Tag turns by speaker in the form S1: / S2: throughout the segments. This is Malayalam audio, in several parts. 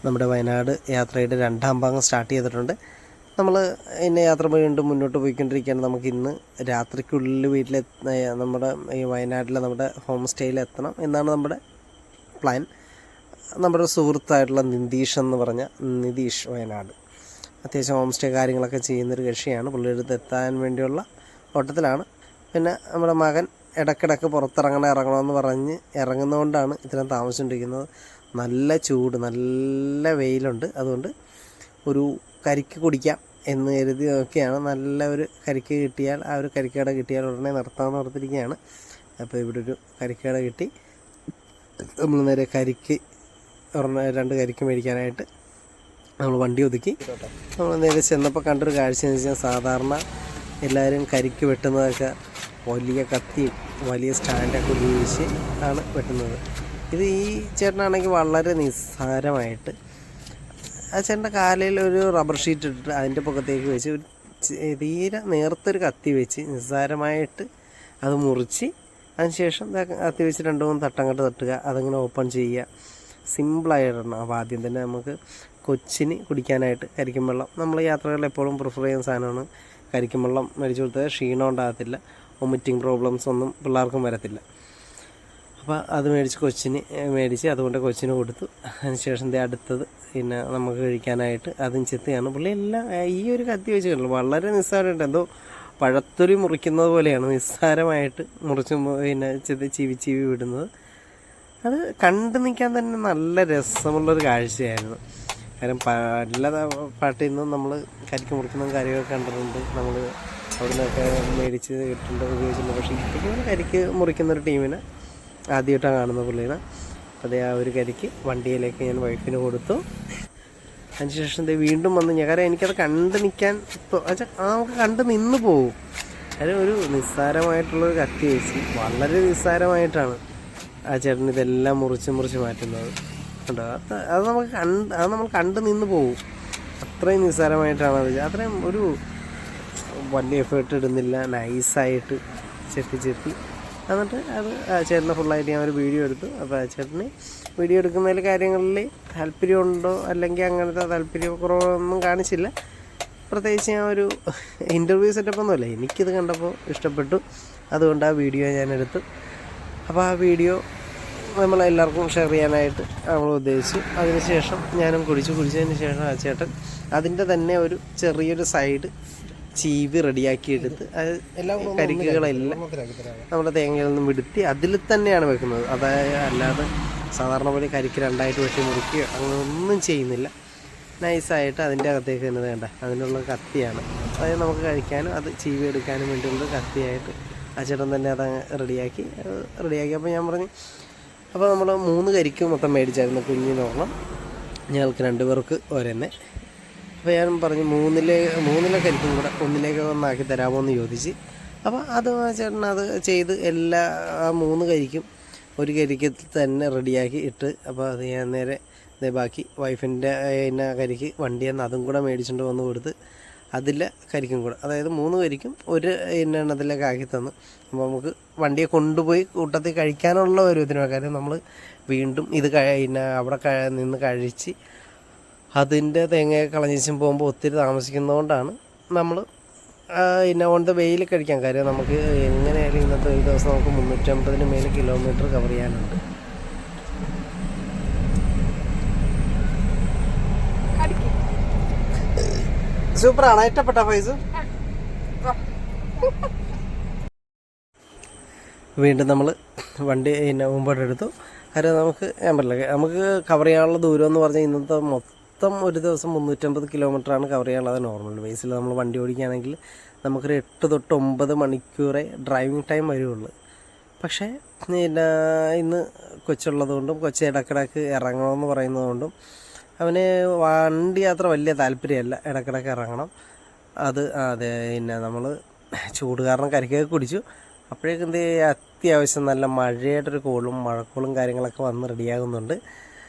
S1: നമ്മുടെ വയനാട് യാത്രയുടെ രണ്ടാം ഭാഗം സ്റ്റാർട്ട് ചെയ്തിട്ടുണ്ട്. നമ്മൾ ഇന്ന് യാത്ര വീണ്ടും മുന്നോട്ട് പോയിക്കൊണ്ടിരിക്കുകയാണ്. നമുക്ക് ഇന്ന് രാത്രിക്കുള്ളിൽ നമ്മുടെ ഈ വയനാട്ടിലെ നമ്മുടെ ഹോം സ്റ്റേയിൽ എത്തണം എന്നാണ് നമ്മുടെ പ്ലാൻ. നമ്മുടെ സുഹൃത്തായിട്ടുള്ള നിതീഷ് വയനാട് അത്യാവശ്യം ഹോം സ്റ്റേ കാര്യങ്ങളൊക്കെ ചെയ്യുന്നൊരു കക്ഷിയാണ്. പുള്ളിയുടെ അടുത്ത് എത്താൻ വേണ്ടിയുള്ള ഓട്ടത്തിലാണ്. പിന്നെ നമ്മുടെ മകൻ ഇടയ്ക്കിടയ്ക്ക് ഇറങ്ങണമെന്ന് പറഞ്ഞ് ഇറങ്ങുന്നതുകൊണ്ടാണ് ഇത്രയും താമസിച്ചുകൊണ്ടിരിക്കുന്നത്. നല്ല ചൂട്, നല്ല വെയിലുണ്ട്. അതുകൊണ്ട് ഒരു കരിക്ക് കുടിക്കാം എന്ന് കരുതി നോക്കിയാണ്. നല്ല ഒരു കരിക്ക് കിട്ടിയാൽ, ആ ഒരു കരിക്കട കിട്ടിയാൽ ഉടനെ നിർത്താമെന്ന് ഓർത്തിരിക്കുകയാണ്. അപ്പോൾ ഇവിടെ ഒരു കരിക്കട കിട്ടി. നമ്മൾ നേരെ രണ്ട് കരിക്ക് മേടിക്കാനായിട്ട് നമ്മൾ വണ്ടി ഒതുക്കി. നമ്മൾ നേരെ ചെന്നപ്പോൾ കണ്ടൊരു കാഴ്ച എന്ന് വെച്ചാൽ, സാധാരണ എല്ലാവരും കരിക്ക് വെട്ടുന്നതൊക്കെ വലിയ കത്തിയും വലിയ സ്റ്റാൻഡൊക്കെ ഉപയോഗിച്ച് ആണ് വെട്ടുന്നത്. ഇത് ഈ ചേട്ടനാണെങ്കിൽ വളരെ നിസ്സാരമായിട്ട് ആ ചേട്ടൻ്റെ കാലയിൽ ഒരു റബ്ബർ ഷീറ്റ് ഇട്ടിട്ട് അതിൻ്റെ പുറത്തേക്ക് വെച്ച് ഒരു തീരെ നേർത്തൊരു കത്തി വെച്ച് നിസ്സാരമായിട്ട് അത് മുറിച്ച് അതിനുശേഷം കത്തി വെച്ച് 2-3 തട്ടങ്ങോട്ട് തട്ടുക, അതങ്ങനെ ഓപ്പൺ ചെയ്യുക. സിമ്പിളായിടണം. അപ്പോൾ ആദ്യം തന്നെ നമുക്ക് കൊച്ചിന് കുടിക്കാനായിട്ട് കരിക്കും വെള്ളം, നമ്മൾ യാത്രകളിൽ എപ്പോഴും പ്രിഫർ ചെയ്യുന്ന സാധനമാണ്. കരിക്കും വെള്ളം മേടിച്ചു കൊടുത്താൽ ക്ഷീണം ഉണ്ടാകത്തില്ല, വൊമിറ്റിംഗ് പ്രോബ്ലംസ് ഒന്നും പിള്ളേർക്കും വരത്തില്ല. അപ്പോൾ അത് മേടിച്ച് അതുകൊണ്ട് കൊച്ചിന് കൊടുത്തു. അതിനുശേഷം അടുത്തത് പിന്നെ നമുക്ക് കഴിക്കാനായിട്ട് അതും ചെത്തുകയാണ്. പുള്ളി എല്ലാം ഈ ഒരു കത്തി വെച്ച് കണ്ടു. വളരെ നിസ്സാരമായിട്ട് എന്തോ പഴത്തൊലി മുറിക്കുന്നത് പോലെയാണ് നിസ്സാരമായിട്ട് മുറിച്ച് പിന്നെ ചീവി വിടുന്നത്. അത് കണ്ടു നിൽക്കാൻ തന്നെ നല്ല രസമുള്ളൊരു കാഴ്ചയായിരുന്നു. കാരണം പല പാട്ടിൽ നിന്നും നമ്മൾ കരിക്ക് മുറിക്കുന്ന കാര്യമൊക്കെ കണ്ടിട്ടുണ്ട്. നമ്മൾ അവിടെ നിന്നൊക്കെ മേടിച്ച് കിട്ടേണ്ട ഉപയോഗിച്ചിട്ടുണ്ട്. പക്ഷേ ഇപ്പോഴും കരിക്ക് മുറിക്കുന്നൊരു ടീമിനെ ആദ്യമായിട്ടാണ് കാണുന്ന പുള്ളീനെ. അതേ ആ ഒരു കരിക്ക് വണ്ടിയിലേക്ക് ഞാൻ വൈഫിന് കൊടുത്തു. അതിനുശേഷം വീണ്ടും വന്ന് കാരണം എനിക്കത് കണ്ടു നിൽക്കാൻ നമുക്ക് കണ്ടു നിന്ന് പോകും. കാര്യം ഒരു നിസ്സാരമായിട്ടുള്ളൊരു കത്തി വെച്ച് വളരെ നിസ്സാരമായിട്ടാണ് ആ ചേട്ടൻ ഇതെല്ലാം മുറിച്ച് മാറ്റുന്നത്. കേട്ടോ, അത് നമ്മൾ കണ്ടു നിന്ന് പോകും. അത്രയും നിസ്സാരമായിട്ടാണ് അത്. അത്രയും ഒരു വലിയ എഫേർട്ട് ഇടുന്നില്ല, നൈസായിട്ട് ചെത്തി എന്നിട്ട് അത് ആ ചേട്ടനെ ഫുള്ളായിട്ട് ഞാൻ ഒരു വീഡിയോ എടുത്തു. അപ്പോൾ ആ ചേട്ടന് വീഡിയോ എടുക്കുന്നതിൽ കാര്യങ്ങളിൽ താല്പര്യമുണ്ടോ അല്ലെങ്കിൽ അങ്ങനത്തെ താല്പര്യക്കുറവൊന്നും കാണിച്ചില്ല. പ്രത്യേകിച്ച് ഞാൻ ഒരു ഇൻ്റർവ്യൂ സെറ്റപ്പൊന്നുമല്ല, എനിക്കിത് കണ്ടപ്പോൾ ഇഷ്ടപ്പെട്ടു, അതുകൊണ്ട് ആ വീഡിയോ ഞാൻ എടുത്തു. അപ്പോൾ ആ വീഡിയോ നമ്മളെല്ലാവർക്കും ഷെയർ ചെയ്യാനായിട്ട് നമ്മൾ ഉദ്ദേശിച്ചു. അതിനുശേഷം ഞാനും കുടിച്ചതിന് ശേഷം ആ ചേട്ടൻ അതിൻ്റെ തന്നെ ഒരു ചെറിയൊരു സൈഡ് ചീവി റെഡിയാക്കി എടുത്ത് അത് കരിക്കുകളെല്ലാം നമ്മുടെ തേങ്ങയിൽ നിന്നും വിടുത്തി അതിൽ തന്നെയാണ് വെക്കുന്നത്. അല്ലാതെ സാധാരണ പോലെ കരിക്ക് 2ആയിട്ട് വെട്ടി മുറിക്കുകയോ അങ്ങനെ ഒന്നും ചെയ്യുന്നില്ല. നൈസായിട്ട് അതിൻ്റെ അകത്തേക്ക് തന്നെ വേണ്ട അതിനുള്ള കത്തിയാണ്. അതായത് നമുക്ക് കഴിക്കാനും അത് ചീവി എടുക്കാനും വേണ്ടിയുള്ള കത്തിയായിട്ട് ആ ചേട്ടൻ തന്നെ അത് റെഡിയാക്കി. അപ്പോൾ ഞാൻ പറഞ്ഞു, അപ്പോൾ നമ്മൾ 3 കരിക്ക് മൊത്തം മേടിച്ചായിരുന്നു. കുഞ്ഞിനോണം ഞങ്ങൾക്ക് 2 പേർക്ക് ഒരെന്നെ. അപ്പോൾ ഞാൻ പറഞ്ഞു മൂന്നിലെ കരിക്കും കൂടെ ഒന്നിലേക്ക് ഒന്നാക്കി തരാമോ എന്ന് ചോദിച്ച്. അപ്പോൾ അത് ചേട്ടൻ അത് ചെയ്ത് എല്ലാ 3 കരിക്കും ഒരു കരിക്ക് തന്നെ റെഡിയാക്കി ഇട്ട്. അപ്പോൾ അത് ഞാൻ നേരെ ബാക്കി വൈഫിൻ്റെ കരിക്ക് വണ്ടിയിൽ നിന്ന് അതും കൂടെ മേടിച്ചുകൊണ്ട് വന്ന് കൊടുത്ത് അതിലെ കരിക്കും കൂടെ, അതായത് 3 കരിക്കും ഒരു എണ്ണത്തിലേക്ക് ആക്കി തന്നു. അപ്പോൾ നമുക്ക് വണ്ടിയെ കൊണ്ടുപോയി കൂട്ടത്തിൽ കഴിക്കാനുള്ള ഒരു ഇതിന് കാര്യം നമ്മൾ വീണ്ടും ഇത് അവിടെ നിന്ന് കഴിച്ച് അതിൻ്റെ തേങ്ങയൊക്കെ കളഞ്ഞിച്ചും പോകുമ്പോൾ ഒത്തിരി താമസിക്കുന്നതുകൊണ്ടാണ് നമ്മൾ ഓൺ ദ വെയിൽ കഴിക്കാൻ. കാര്യം നമുക്ക് എങ്ങനെയായാലും ഇന്നത്തെ ഒരു ദിവസം നമുക്ക് 350 മേലെ കിലോമീറ്റർ കവർ ചെയ്യാനുണ്ട്. സൂപ്പറാണ്, ഇഷ്ടപ്പെട്ട ഫൈസ്. വീണ്ടും നമ്മൾ വണ്ടി മുമ്പോട്ടെടുത്തു. കാര്യം ഞാൻ പറഞ്ഞില്ല, നമുക്ക് കവർ ചെയ്യാനുള്ള ദൂരം എന്ന് പറഞ്ഞാൽ ഇന്നത്തെ മൊത്തം ഒരു ദിവസം 350 കിലോമീറ്ററാണ് കവർ ചെയ്യാനുള്ളത്. നോർമൽ ബേസിൽ നമ്മൾ വണ്ടി ഓടിക്കുകയാണെങ്കിൽ നമുക്കൊരു 8 തൊട്ട് 9 മണിക്കൂറേ ഡ്രൈവിംഗ് ടൈം വരുള്ളൂ. പക്ഷേ ഇന്ന് കൊച്ചുള്ളതുകൊണ്ടും കൊച്ച് ഇടക്കിടക്ക് ഇറങ്ങണമെന്ന് പറയുന്നതുകൊണ്ടും അവന് വണ്ടി യാത്ര വലിയ താല്പര്യമല്ല. ഇടക്കിടക്ക് ഇറങ്ങണം. അതെ നമ്മൾ ചൂട് കാരണം കരിക്കൊക്കെ കുടിച്ചു. അപ്പോഴേക്കും അത്യാവശ്യം നല്ല മഴയായിട്ടൊരു മഴക്കോളും കാര്യങ്ങളൊക്കെ വന്ന് റെഡിയാകുന്നുണ്ട്.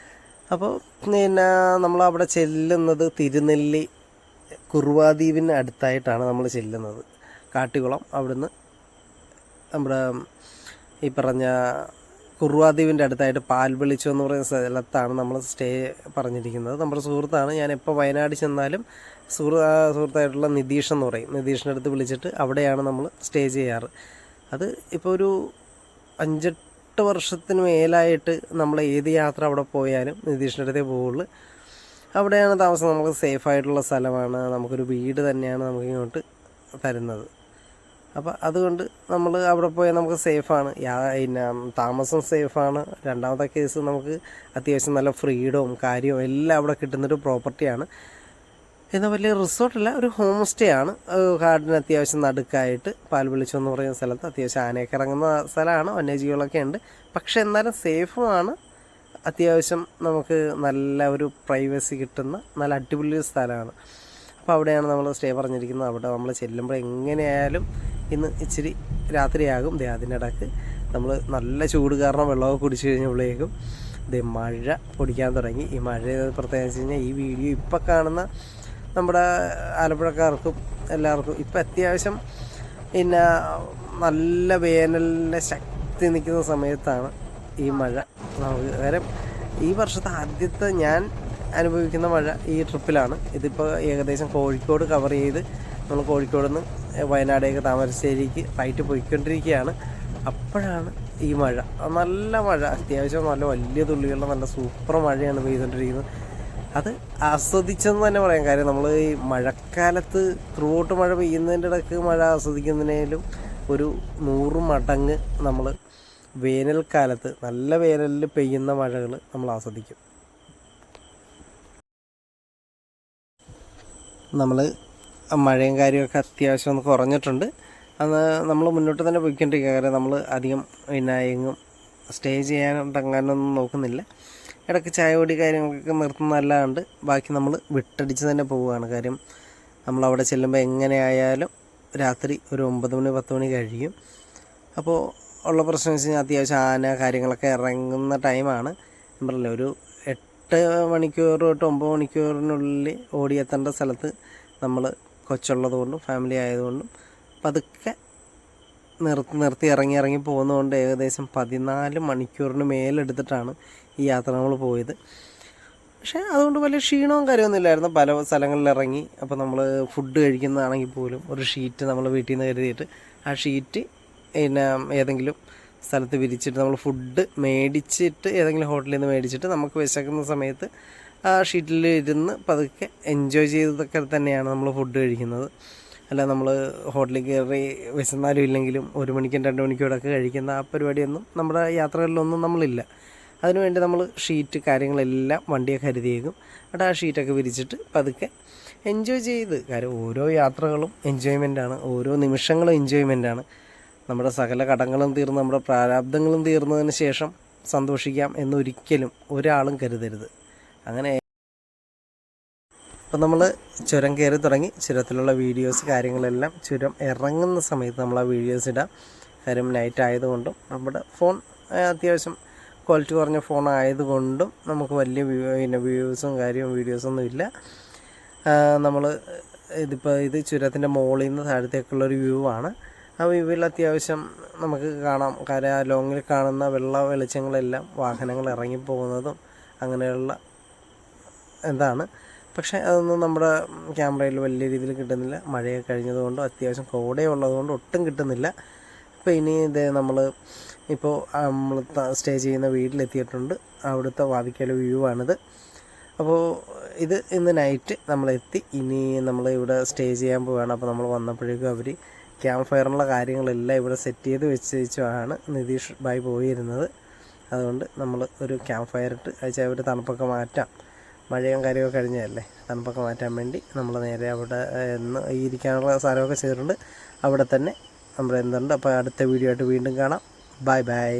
S1: അപ്പോൾ നമ്മളവിടെ ചെല്ലുന്നത് തിരുനെല്ലി കുറുവാദ്വീപിന് അടുത്തായിട്ടാണ് നമ്മൾ ചെല്ലുന്നത്. കാട്ടിക്കുളം. അവിടുന്ന് നമ്മുടെ ഈ പറഞ്ഞ കുറുവാദ്വീപിൻ്റെ അടുത്തായിട്ട് പാൽവെളിച്ചം എന്ന് പറയുന്ന സ്ഥലത്താണ് നമ്മൾ സ്റ്റേ പറഞ്ഞിരിക്കുന്നത്. നമ്മുടെ സുഹൃത്താണ്. ഞാൻ എപ്പോൾ വയനാട് ചെന്നാലും സുഹൃത്തായിട്ടുള്ള നിതീഷ് എന്ന് പറയും. നിതീഷിൻ്റെ അടുത്ത് വിളിച്ചിട്ട് അവിടെയാണ് നമ്മൾ സ്റ്റേ ചെയ്യാറ്. അത് ഇപ്പോൾ ഒരു 5-8 വർഷത്തിന് മേലായിട്ട് നമ്മൾ ഏത് യാത്ര അവിടെ പോയാലും നിതീഷിൻ്റെ അടുത്തേ പോവുള്ളൂ. അവിടെയാണ് താമസം. നമുക്ക് സേഫായിട്ടുള്ള സ്ഥലമാണ്. നമുക്കൊരു വീട് തന്നെയാണ് നമുക്ക് ഇങ്ങോട്ട് തരുന്നത്. അപ്പോൾ അതുകൊണ്ട് നമ്മൾ അവിടെ പോയാൽ നമുക്ക് സേഫാണ്. പിന്നെ താമസം സേഫാണ്. രണ്ടാമത്തെ കേസ് നമുക്ക് അത്യാവശ്യം നല്ല ഫ്രീഡവും കാര്യവും എല്ലാം അവിടെ കിട്ടുന്നൊരു പ്രോപ്പർട്ടിയാണ്. എന്നാൽ വലിയ റിസോർട്ടല്ല, ഒരു ഹോം സ്റ്റേ ആണ്. കാടിന് അത്യാവശ്യം നടുക്കായിട്ട് പാൽവെളിച്ചം എന്ന് പറയുന്ന സ്ഥലത്ത് അത്യാവശ്യം ആനയൊക്കെ ഇറങ്ങുന്ന സ്ഥലമാണ്. വന്യജീവികളൊക്കെ ഉണ്ട്. പക്ഷെ എന്നാലും സേഫുമാണ്. അത്യാവശ്യം നമുക്ക് നല്ല ഒരു പ്രൈവസി കിട്ടുന്ന നല്ല അടിപൊളി സ്ഥലമാണ്. അപ്പോൾ അവിടെയാണ് നമ്മൾ സ്റ്റേ പറഞ്ഞിരിക്കുന്നത്. അവിടെ നമ്മൾ ചെല്ലുമ്പോൾ എങ്ങനെയായാലും ഇന്ന് ഇച്ചിരി രാത്രിയാകും. അതിനിടക്ക് നമ്മൾ നല്ല ചൂട് കാരണം വെള്ളമൊക്കെ കുടിച്ചു കഴിഞ്ഞപ്പോഴേക്കും മഴ പൊടിക്കാൻ തുടങ്ങി. ഈ മഴ പ്രത്യേകിച്ച് കഴിഞ്ഞാൽ ഈ വീഡിയോ ഇപ്പം കാണുന്ന നമ്മുടെ ആലപ്പുഴക്കാർക്കും എല്ലാവർക്കും ഇപ്പം അത്യാവശ്യം പിന്നെ നല്ല വേനലിൻ്റെ ശക്തി നിൽക്കുന്ന സമയത്താണ് ഈ മഴ. നമുക്ക് കാര്യം ഈ വർഷത്തെ ആദ്യത്തെ ഞാൻ അനുഭവിക്കുന്ന മഴ ഈ ട്രിപ്പിലാണ്. ഇതിപ്പോൾ ഏകദേശം കോഴിക്കോട് കവർ ചെയ്ത് നമ്മൾ കോഴിക്കോട് നിന്ന് വയനാടേക്ക് താമരശ്ശേരിക്ക് റൈറ്റ് പോയിക്കൊണ്ടിരിക്കുകയാണ്. അപ്പോഴാണ് ഈ മഴ, നല്ല മഴ, അത്യാവശ്യം നല്ല വലിയ തുള്ളികളുടെ നല്ല സൂപ്പർ മഴയാണ് പെയ്തുകൊണ്ടിരിക്കുന്നത്. അത് ആസ്വദിച്ചെന്ന് തന്നെ പറയാം. കാര്യം നമ്മൾ ഈ മഴക്കാലത്ത് ത്രൂ ഔട്ട് മഴ പെയ്യുന്നതിൻ്റെ ഇടയ്ക്ക് മഴ ആസ്വദിക്കുന്നതിനേലും ഒരു 100 മടങ്ങ് നമ്മൾ വേനൽക്കാലത്ത് നല്ല വേനലിൽ പെയ്യുന്ന മഴകൾ നമ്മൾ ആസ്വദിക്കും. നമ്മൾ മഴയും കാര്യമൊക്കെ അത്യാവശ്യം ഒന്ന് കുറഞ്ഞിട്ടുണ്ട്. അന്ന് നമ്മൾ മുന്നോട്ട് തന്നെ പോയിക്കൊണ്ടിരിക്കുക. കാരണം നമ്മൾ അധികം പിന്നെ എങ്ങും സ്റ്റേ ചെയ്യാനൊന്നും നോക്കുന്നില്ല. ഇടയ്ക്ക് ചായ പൊടി കാര്യങ്ങളൊക്കെ നിർത്തുന്നതല്ലാണ്ട് ബാക്കി നമ്മൾ വിട്ടടിച്ച് തന്നെ പോവുകയാണ്. കാര്യം നമ്മളവിടെ ചെല്ലുമ്പോൾ എങ്ങനെയായാലും രാത്രി ഒരു 9 മണി 10 മണി കഴിയും. അപ്പോൾ ഉള്ള പ്രശ്നം വെച്ച് കഴിഞ്ഞാൽ അത്യാവശ്യം ആന കാര്യങ്ങളൊക്കെ ഇറങ്ങുന്ന ടൈമാണ്. നമ്മളല്ലേ ഒരു 8 മണിക്കൂർ തൊട്ട് 9 മണിക്കൂറിനുള്ളിൽ ഓടിയെത്തേണ്ട സ്ഥലത്ത് നമ്മൾ കൊച്ചുള്ളത് കൊണ്ടും ഫാമിലി ആയതുകൊണ്ടും പതുക്കെ നിർത്തി ഇറങ്ങി പോകുന്നതുകൊണ്ട് ഏകദേശം 14 മണിക്കൂറിന് മേലെടുത്തിട്ടാണ് ഈ യാത്ര നമ്മൾ പോയത്. പക്ഷേ അതുകൊണ്ട് വലിയ ക്ഷീണവും കാര്യമൊന്നും ഇല്ലായിരുന്നു. പല സ്ഥലങ്ങളിൽ ഇറങ്ങി. അപ്പോൾ നമ്മൾ ഫുഡ് കഴിക്കുന്നതാണെങ്കിൽ പോലും ഒരു ഷീറ്റ് നമ്മൾ വീട്ടിൽ നിന്ന് കരുതിയിട്ട് ആ ഷീറ്റ് പിന്നെ ഏതെങ്കിലും സ്ഥലത്ത് വിരിച്ചിട്ട് നമ്മൾ ഫുഡ് മേടിച്ചിട്ട് ഏതെങ്കിലും ഹോട്ടലിൽ നിന്ന് മേടിച്ചിട്ട് നമുക്ക് വിശക്കുന്ന സമയത്ത് ആ ഷീറ്റിൽ ഇരുന്ന് പതുക്കെ എൻജോയ് ചെയ്തതൊക്കെ തന്നെയാണ് നമ്മൾ ഫുഡ് കഴിക്കുന്നത്. അല്ല നമ്മൾ ഹോട്ടലിൽ കയറി വിശന്നാലും ഇല്ലെങ്കിലും 1 മണിക്കും 2 മണിക്കൂടൊക്കെ കഴിക്കുന്ന ആ പരിപാടിയൊന്നും നമ്മുടെ യാത്രകളിലൊന്നും നമ്മളില്ല. അതിനുവേണ്ടി നമ്മൾ ഷീറ്റ് കാര്യങ്ങളെല്ലാം വണ്ടിയൊക്കെ കരുതിയേക്കും. എന്നിട്ട് ആ ഷീറ്റൊക്കെ വിരിച്ചിട്ട് പതുക്കെ എൻജോയ് ചെയ്ത്. കാര്യം ഓരോ യാത്രകളും എൻജോയ്മെൻറ്റാണ്, ഓരോ നിമിഷങ്ങളും എൻജോയ്മെൻറ്റാണ്. നമ്മുടെ സകല കടങ്ങളും തീർന്ന് നമ്മുടെ പ്രാരാബ്ദങ്ങളും തീർന്നതിന് ശേഷം സന്തോഷിക്കാം എന്നൊരിക്കലും ഒരാളും കരുതരുത്. അങ്ങനെ അപ്പം നമ്മൾ ചുരം കയറി തുടങ്ങി. ചുരത്തിലുള്ള വീഡിയോസ് കാര്യങ്ങളെല്ലാം ചുരം ഇറങ്ങുന്ന സമയത്ത് നമ്മൾ ആ വീഡിയോസ് ഇടാം. കാര്യം നൈറ്റ് ആയതുകൊണ്ടും നമ്മുടെ ഫോൺ അത്യാവശ്യം ക്വാളിറ്റി കുറഞ്ഞ ഫോൺ ആയതുകൊണ്ടും നമുക്ക് വലിയ പിന്നെ വ്യൂസും കാര്യവും വീഡിയോസൊന്നും ഇല്ല. നമ്മൾ ഇത് ചുരത്തിൻ്റെ മുകളിൽ നിന്ന് താഴത്തേക്കുള്ളൊരു വ്യൂ ആണ്. ആ വ്യൂവിൽ അത്യാവശ്യം നമുക്ക് കാണാം. കാര്യം ആ ലോങ്ങിൽ കാണുന്ന വെളിച്ചങ്ങളെല്ലാം വാഹനങ്ങൾ ഇറങ്ങിപ്പോകുന്നതും അങ്ങനെയുള്ള എന്താണ്. പക്ഷേ അതൊന്നും നമ്മുടെ ക്യാമറയിൽ വലിയ രീതിയിൽ കിട്ടുന്നില്ല. മഴയൊക്കെ കഴിഞ്ഞതുകൊണ്ടും അത്യാവശ്യം കോടയുള്ളതുകൊണ്ടും ഒട്ടും കിട്ടുന്നില്ല. അപ്പോൾ ഇനി നമ്മൾ സ്റ്റേ ചെയ്യുന്ന വീട്ടിലെത്തിയിട്ടുണ്ട്. അവിടുത്തെ വാതിക്കൽ വ്യൂ ആണിത്. അപ്പോൾ ഇത് ഇന്ന് നൈറ്റ് നമ്മളെത്തി. ഇനി നമ്മൾ ഇവിടെ സ്റ്റേ ചെയ്യാൻ പോവുകയാണ്. അപ്പോൾ നമ്മൾ വന്നപ്പോഴേക്കും അവർ ക്യാമ്പ് ഫയറിനുള്ള കാര്യങ്ങളെല്ലാം ഇവിടെ സെറ്റ് ചെയ്ത് വെച്ചാണ് നിതീഷ് ഭായ് പോയിരുന്നത്. അതുകൊണ്ട് നമ്മൾ ഒരു ക്യാമ്പ് ഫയർ ഇട്ട് അയച്ചാൽ ഒരു തണുപ്പൊക്കെ മാറ്റാം. മഴയും കാര്യമൊക്കെ കഴിഞ്ഞതല്ലേ, തണുപ്പൊക്കെ മാറ്റാൻ വേണ്ടി നമ്മൾ നേരെ അവിടെ ഇരിക്കാനുള്ള സ്ഥലമൊക്കെ ചെയ്തിട്ടുണ്ട്. അവിടെ തന്നെ നമ്മൾ എന്തുണ്ട്. അപ്പോൾ അടുത്ത വീഡിയോ ആയിട്ട് വീണ്ടും കാണാം. Bye bye.